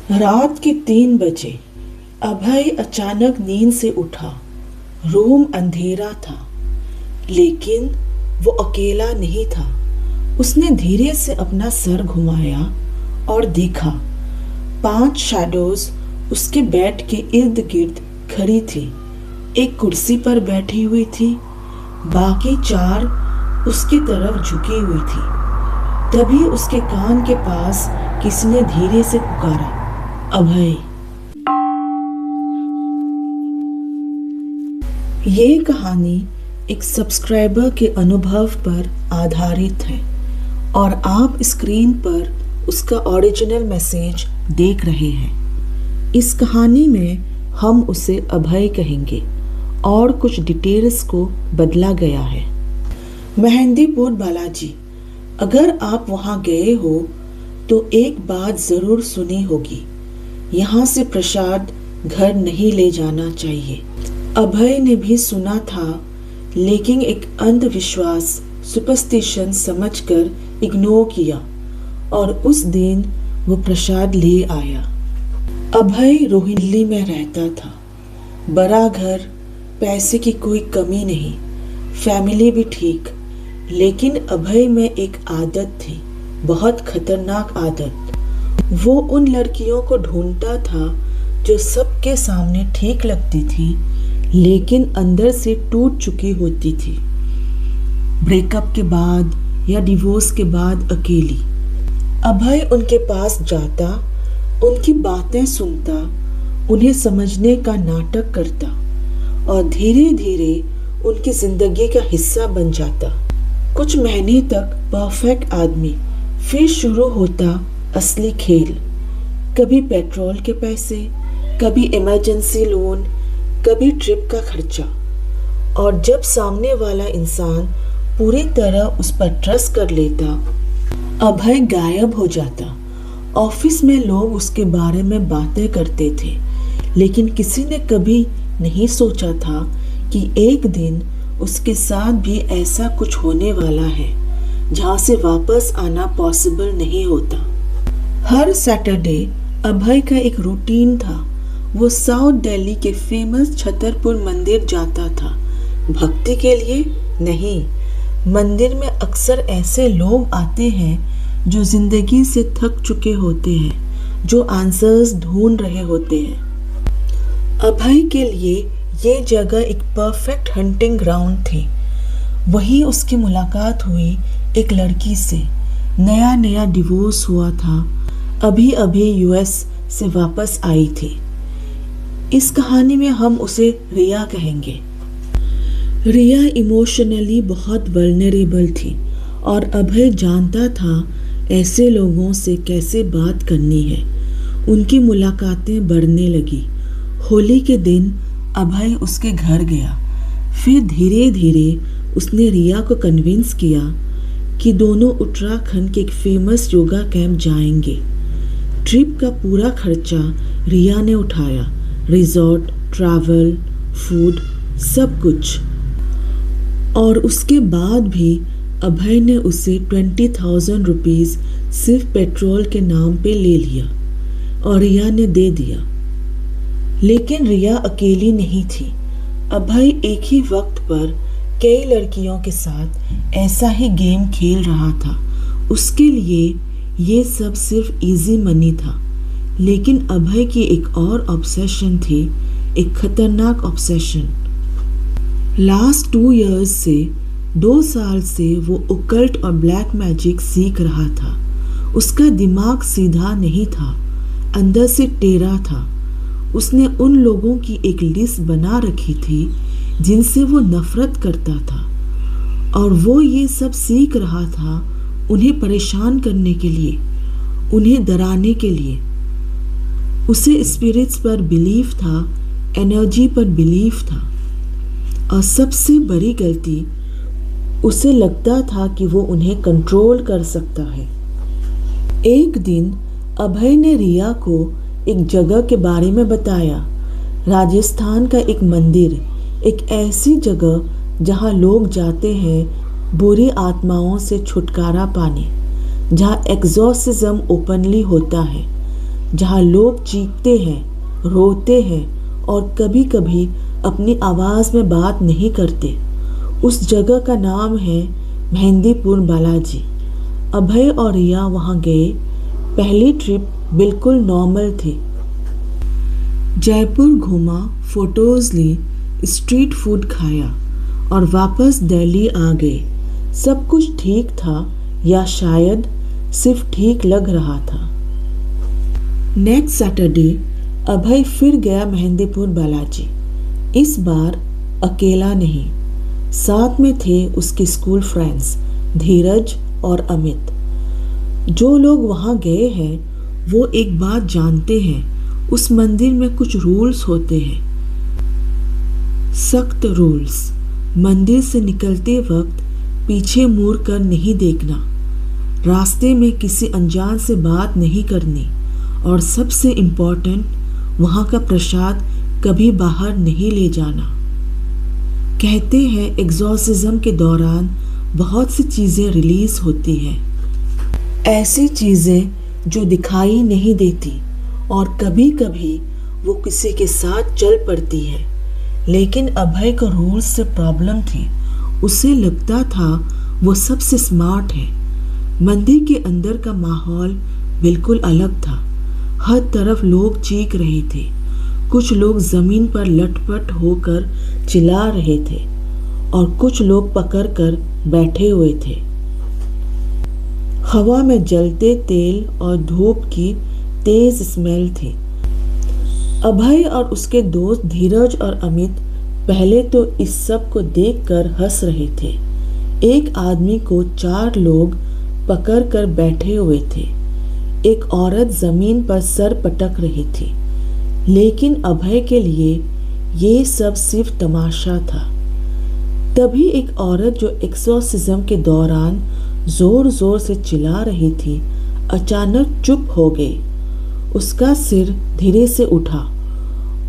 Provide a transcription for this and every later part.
रात के 3 बजे अभय अचानक नींद से उठा। रूम अंधेरा था, लेकिन वो अकेला नहीं था। उसने धीरे से अपना सर घुमाया और देखा 5 शैडोज उसके बेड के इर्द गिर्द खड़ी थी। एक कुर्सी पर बैठी हुई थी, बाकी 4 उसकी तरफ झुकी हुई थी। तभी उसके कान के पास किसी ने धीरे से पुकारा, अभय। ये कहानी एक सब्सक्राइबर के अनुभव पर आधारित है और आप स्क्रीन पर उसका ओरिजिनल मैसेज देख रहे हैं। इस कहानी में हम उसे अभय कहेंगे और कुछ डिटेल्स को बदला गया है। मेहंदीपुर बालाजी, अगर आप वहाँ गए हो तो एक बात ज़रूर सुनी होगी, यहाँ से प्रसाद घर नहीं ले जाना चाहिए। अभय ने भी सुना था, लेकिन एक अंधविश्वास सुपरस्टिशन समझकर इग्नोर किया और उस दिन वो प्रसाद ले आया। अभय रोहिणी में रहता था। बड़ा घर, पैसे की कोई कमी नहीं, फैमिली भी ठीक। लेकिन अभय में एक आदत थी, बहुत खतरनाक आदत। वो उन लड़कियों को ढूंढता था जो सबके सामने ठीक लगती थी, लेकिन अंदर से टूट चुकी होती थी। ब्रेकअप के बाद या डिवोर्स के बाद अकेली। अभय उनके पास जाता, उनकी बातें सुनता, उन्हें समझने का नाटक करता और धीरे धीरे उनकी जिंदगी का हिस्सा बन जाता। कुछ महीने तक परफेक्ट आदमी, फिर शुरू होता असली खेल। कभी पेट्रोल के पैसे, कभी इमरजेंसी लोन, कभी ट्रिप का खर्चा। और जब सामने वाला इंसान पूरी तरह उस पर ट्रस्ट कर लेता, अभय गायब हो जाता। ऑफिस में लोग उसके बारे में बातें करते थे, लेकिन किसी ने कभी नहीं सोचा था कि एक दिन उसके साथ भी ऐसा कुछ होने वाला है, जहाँ से वापस आना पॉसिबल नहीं होता। हर सैटरडे अभय का एक रूटीन था। वो साउथ दिल्ली के फेमस छतरपुर मंदिर जाता था। भक्ति के लिए नहीं, मंदिर में अक्सर ऐसे लोग आते हैं जो जिंदगी से थक चुके होते हैं, जो आंसर्स ढूंढ रहे होते हैं। अभय के लिए ये जगह एक परफेक्ट हंटिंग ग्राउंड थी। वहीं उसकी मुलाकात हुई एक लड़की से। नया नया डिवोर्स हुआ था, अभी अभी यूएस से वापस आई थी। इस कहानी में हम उसे रिया कहेंगे। रिया इमोशनली बहुत वल्नरेबल थी और अभय जानता था ऐसे लोगों से कैसे बात करनी है। उनकी मुलाकातें बढ़ने लगी। होली के दिन अभय उसके घर गया। फिर धीरे धीरे उसने रिया को कन्विंस किया कि दोनों उत्तराखंड के एक फेमस योगा कैंप जाएंगे। ट्रिप का पूरा खर्चा रिया ने उठाया, रिजॉर्ट, ट्रैवल, फूड, सब कुछ। और उसके बाद भी अभय ने उसे 20,000 रुपीज़ सिर्फ पेट्रोल के नाम पे ले लिया और रिया ने दे दिया। लेकिन रिया अकेली नहीं थी। अभय एक ही वक्त पर कई लड़कियों के साथ ऐसा ही गेम खेल रहा था। उसके लिए ये सब सिर्फ इजी मनी था, लेकिन अभय की एक और ऑब्सेशन थी, एक खतरनाक ऑब्सेशन। लास्ट 2 इयर्स से 2 साल से वो ओकल्ट और ब्लैक मैजिक सीख रहा था। उसका दिमाग सीधा नहीं था, अंदर से टेढ़ा था। उसने उन लोगों की एक लिस्ट बना रखी थी जिनसे वो नफरत करता था, और वो ये सब सीख रहा था उन्हें परेशान करने के लिए, उन्हें डराने के लिए। उसे स्पिरिट्स पर बिलीफ था, एनर्जी पर बिलीफ था। और सबसे बड़ी गलती, उसे लगता था कि वो उन्हें कंट्रोल कर सकता है। एक दिन अभय ने रिया को एक जगह के बारे में बताया। राजस्थान का एक मंदिर, एक ऐसी जगह जहाँ लोग जाते हैं बुरी आत्माओं से छुटकारा पाने, जहाँ एक्सॉर्सिज्म ओपनली होता है। जहाँ लोग चीखते हैं, रोते हैं और कभी-कभी अपनी आवाज़ में बात नहीं करते। उस जगह का नाम है मेहंदीपुर बालाजी। अभय और रिया वहाँ गए। पहली ट्रिप बिल्कुल नॉर्मल थी। जयपुर घूमा, फोटोज ली, स्ट्रीट फूड खाया और वापस दिल्ली आ गए। सब कुछ ठीक था या शायद सिर्फ ठीक लग रहा था। नेक्स्ट सैटरडे अभय फिर गया मेहंदीपुर बालाजी। इस बार अकेला नहीं, साथ में थे उसके स्कूल फ्रेंड्स धीरज और अमित। जो लोग वहाँ गए हैं वो एक बात जानते हैं, उस मंदिर में कुछ रूल्स होते हैं, सख्त रूल्स। मंदिर से निकलते वक्त पीछे मुड़ कर नहीं देखना, रास्ते में किसी अनजान से बात नहीं करनी और सबसे इम्पोर्टेंट, वहाँ का प्रसाद कभी बाहर नहीं ले जाना। कहते हैं एग्जॉर्सिज्म के दौरान बहुत सी चीज़ें रिलीज होती हैं, ऐसी चीज़ें जो दिखाई नहीं देती और कभी कभी वो किसी के साथ चल पड़ती है। लेकिन अभय को रूल्स से प्रॉब्लम थी। उसे लगता था वो सबसे स्मार्ट है। मंदिर के अंदर का माहौल बिल्कुल अलग था। हर तरफ लोग चीख रहे थे, कुछ लोग जमीन पर लटपट होकर चिल्ला रहे थे और कुछ लोग पकड़कर बैठे हुए थे। हवा में जलते तेल और धूप की तेज स्मेल थी। अभय और उसके दोस्त धीरज और अमित पहले तो इस सब को देखकर हंस रहे थे। एक आदमी को 4 लोग पकड़कर बैठे हुए थे। एक औरत जमीन पर सर पटक रही थी। लेकिन अभय के लिए ये सब सिर्फ तमाशा था। तभी एक औरत जो एक्सोर्सिज्म के दौरान जोर जोर से चिल्ला रही थी, अचानक चुप हो गई। उसका सिर धीरे से उठा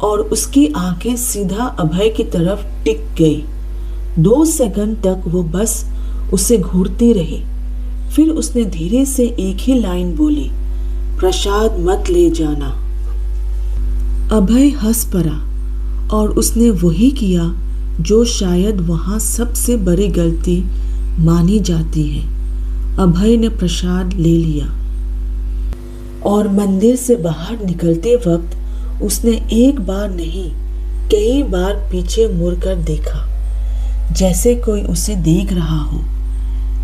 और उसकी आंखें सीधा अभय की तरफ टिक गई। 2 सेकंड तक वो बस उसे घूरती रही। फिर उसने धीरे से एक ही लाइन बोली, प्रसाद मत ले जाना। अभय हंस पड़ा और उसने वही किया जो शायद वहाँ सबसे बड़ी गलती मानी जाती है। अभय ने प्रसाद ले लिया और मंदिर से बाहर निकलते वक्त उसने एक बार नहीं, कई बार पीछे मुड़कर देखा, जैसे कोई उसे देख रहा हो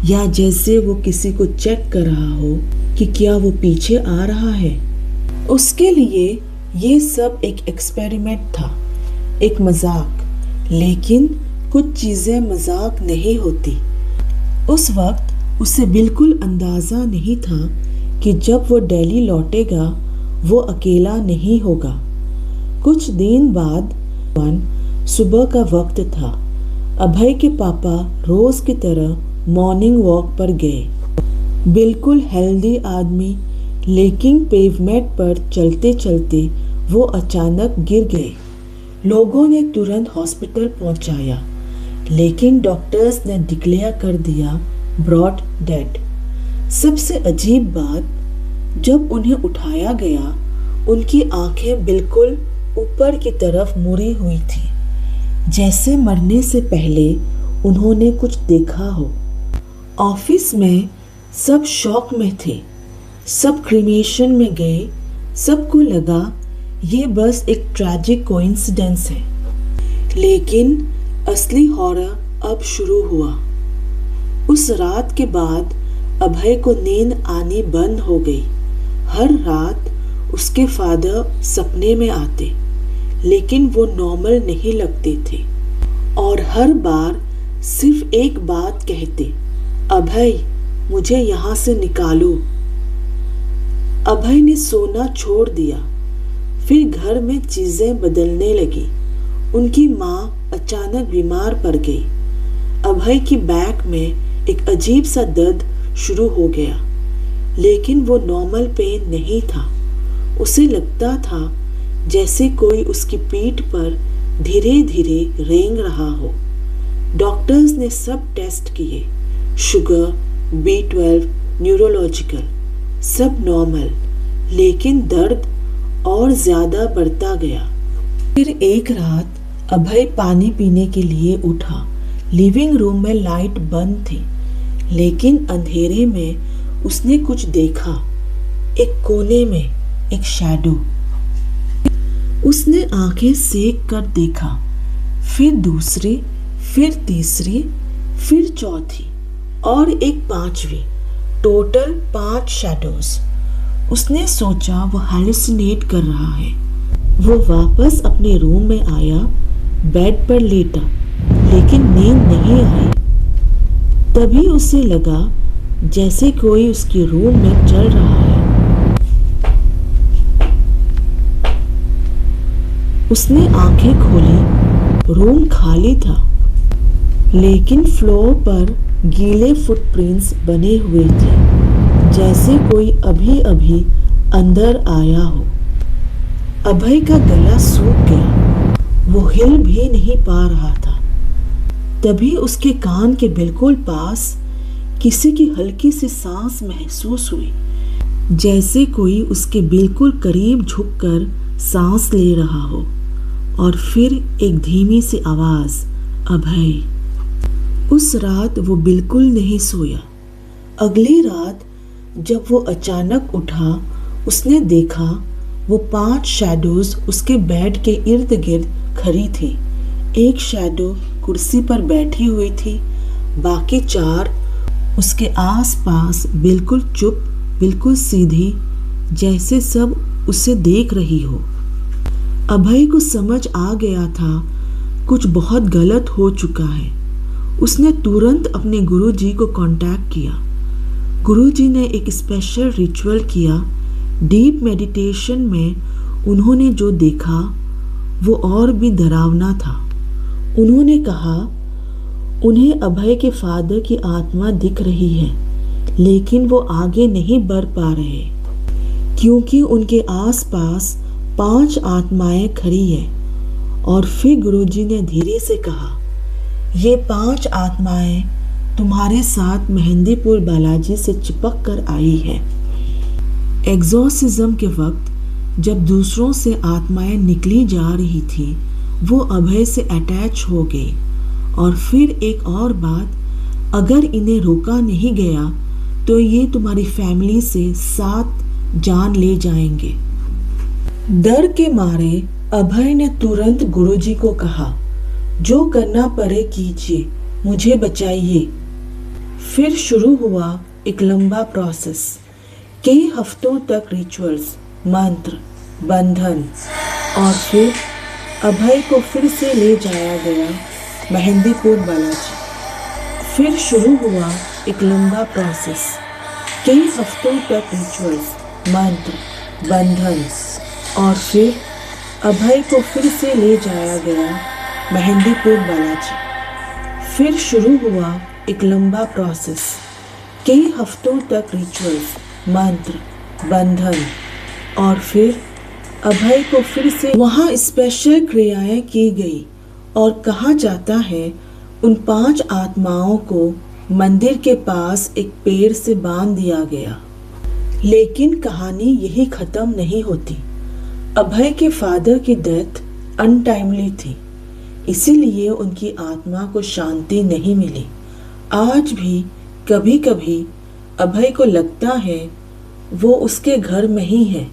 या जैसे वो किसी को चेक कर रहा हो कि क्या वो पीछे आ रहा है। उसके लिए ये सब एक एक्सपेरिमेंट था, एक मजाक। लेकिन कुछ चीज़ें मजाक नहीं होती। उस वक्त उसे बिल्कुल अंदाज़ा नहीं था कि जब वो दिल्ली लौटेगा वो अकेला नहीं होगा। कुछ दिन बाद सुबह का वक्त था। अभय के पापा रोज की तरह मॉर्निंग वॉक पर गए। बिल्कुल हेल्दी आदमी, लेकिन पेवमेंट पर चलते चलते वो अचानक गिर गए। लोगों ने तुरंत हॉस्पिटल पहुंचाया, लेकिन डॉक्टर्स ने डिक्लेयर कर दिया ब्रॉड डेड। सबसे अजीब बात, जब उन्हें उठाया गया उनकी आंखें बिल्कुल ऊपर की तरफ मुड़ी हुई थी, जैसे मरने से पहले उन्होंने कुछ देखा हो। ऑफिस में सब शॉक में थे। सब क्रीमेशन में गए। सबको लगा ये बस एक ट्रैजिक कोइंसिडेंस है। लेकिन असली हॉरर अब शुरू हुआ। उस रात के बाद अभय को नींद आनी बंद हो गई। हर रात उसके फादर सपने में आते, लेकिन वो नॉर्मल नहीं लगते थे और हर बार सिर्फ एक बात कहते, अभय मुझे यहाँ से निकालो। अभय ने सोना छोड़ दिया। फिर घर में चीजें बदलने लगी। उनकी माँ अचानक बीमार पड़ गई। अभय की बैक में एक अजीब सा दर्द शुरू हो गया, लेकिन वो नॉर्मल पेन नहीं था। उसे लगता था जैसे कोई उसकी पीठ पर धीरे धीरे रेंग रहा हो। डॉक्टर्स ने सब टेस्ट किए, शुगर, B12, न्यूरोलॉजिकल, सब नॉर्मल, लेकिन दर्द और ज्यादा बढ़ता गया। फिर एक रात अभय पानी पीने के लिए उठा। लिविंग रूम में लाइट बंद थी, लेकिन अंधेरे में उसने कुछ देखा। एक कोने में एक शैडो। उसने आंखें सेक कर देखा, फिर दूसरी, फिर तीसरी, फिर चौथी और एक पांचवी। Total 5 shadows. उसने सोचा वो हैलुसिनेट कर रहा है। वो वापस अपने रूम में आया, बेड पर लेटा, लेकिन नींद नहीं आई। तभी उसे लगा जैसे कोई उसके रूम में चल रहा है। उसने आंखें खोली। रूम खाली था, लेकिन फ्लोर पर गीले फुटप्रिंट्स बने हुए थे, जैसे कोई अभी अभी अंदर आया हो। अभय का गला सूख गया। वो हिल भी नहीं पा रहा था। तभी उसके कान के बिल्कुल पास किसी की हल्की सी सांस महसूस हुई, जैसे कोई उसके बिल्कुल करीब झुककर सांस ले रहा हो। और फिर एक धीमी सी आवाज, अभय। उस रात वो बिल्कुल नहीं सोया। अगली रात जब वो अचानक उठा, उसने देखा वो 5 शैडोज उसके बेड के इर्द गिर्द खड़ी थी। एक शैडो कुर्सी पर बैठी हुई थी, बाकी 4 उसके आसपास बिल्कुल चुप, बिल्कुल सीधी, जैसे सब उसे देख रही हो। अभय को समझ आ गया था कुछ बहुत गलत हो चुका है। उसने तुरंत अपने गुरुजी को कांटेक्ट किया। गुरुजी ने एक स्पेशल रिचुअल किया। डीप मेडिटेशन में उन्होंने जो देखा वो और भी डरावना था। उन्होंने कहा उन्हें अभय के फादर की आत्मा दिख रही है, लेकिन वो आगे नहीं बढ़ पा रहे क्योंकि उनके आसपास 5 आत्माएं खड़ी हैं। और फिर गुरुजी ने धीरे से कहा, ये 5 आत्माएं तुम्हारे साथ मेहंदीपुर बालाजी से चिपक कर आई है। एग्जॉर्सिज्म के वक्त जब दूसरों से आत्माएं निकली जा रही थी, वो अभय से अटैच हो गई। और फिर एक और बात, अगर इन्हें रोका नहीं गया तो ये तुम्हारी फैमिली से साथ जान ले जाएंगे। डर के मारे अभय ने तुरंत गुरुजी को कहा, जो करना पड़े कीजिए, मुझे बचाइए। फिर शुरू हुआ एक लंबा प्रोसेस। कई हफ्तों तक रिचुअल्स, मंत्र, बंधन, और फिर अभय को फिर से ले जाया गया मेहंदीपुर बालाजी। फिर शुरू हुआ एक लंबा प्रोसेस। कई हफ्तों तक रिचुअल्स, मंत्र, बंधन, और फिर अभय को फिर से ले जाया गया मेहंदीपुर बालाजी। फिर शुरू हुआ एक लंबा प्रोसेस। कई हफ्तों तक रिचुअल्स, मंत्र, बंधन, और फिर अभय को फिर से वहाँ स्पेशल क्रियाएं की गई। और कहा जाता है उन 5 आत्माओं को मंदिर के पास एक पेड़ से बांध दिया गया। लेकिन कहानी यही खत्म नहीं होती। अभय के फादर की डेथ अनटाइमली थी, इसीलिए उनकी आत्मा को शांति नहीं मिली। आज भी कभी कभी अभय को लगता है वो उसके घर में ही है।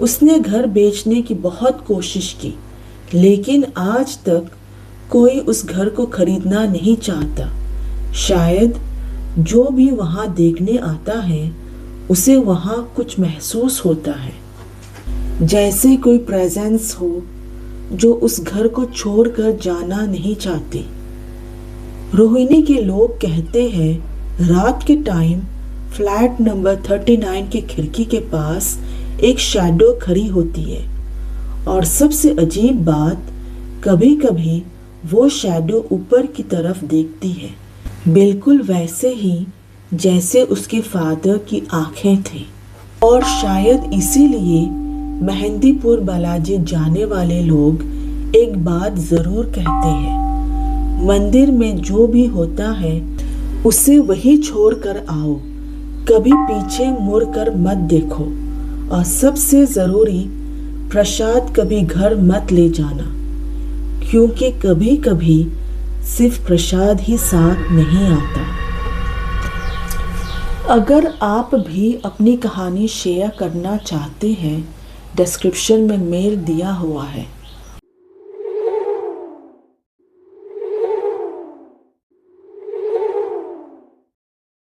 उसने घर बेचने की बहुत कोशिश की, लेकिन आज तक कोई उस घर को खरीदना नहीं चाहता। शायद जो भी वहाँ देखने आता है उसे वहाँ कुछ महसूस होता है, जैसे कोई प्रेजेंस हो जो उस घर को छोड़कर जाना नहीं चाहती। रोहिणी के लोग कहते हैं रात के टाइम फ्लैट नंबर 39 की खिड़की के पास एक शैडो खड़ी होती है। और सबसे अजीब बात, कभी कभी वो शैडो ऊपर की तरफ देखती है, बिल्कुल वैसे ही जैसे उसके फादर की आंखें थी। और शायद इसीलिए मेहंदीपुर बालाजी जाने वाले लोग एक बात जरूर कहते हैं, मंदिर में जो भी होता है उसे वही छोड़ कर आओ, कभी पीछे मुड़ कर मत देखो। और सबसे ज़रूरी, प्रसाद कभी घर मत ले जाना, क्योंकि कभी कभी सिर्फ प्रसाद ही साथ नहीं आता। अगर आप भी अपनी कहानी शेयर करना चाहते हैं, डिस्क्रिप्शन में मेल दिया हुआ है।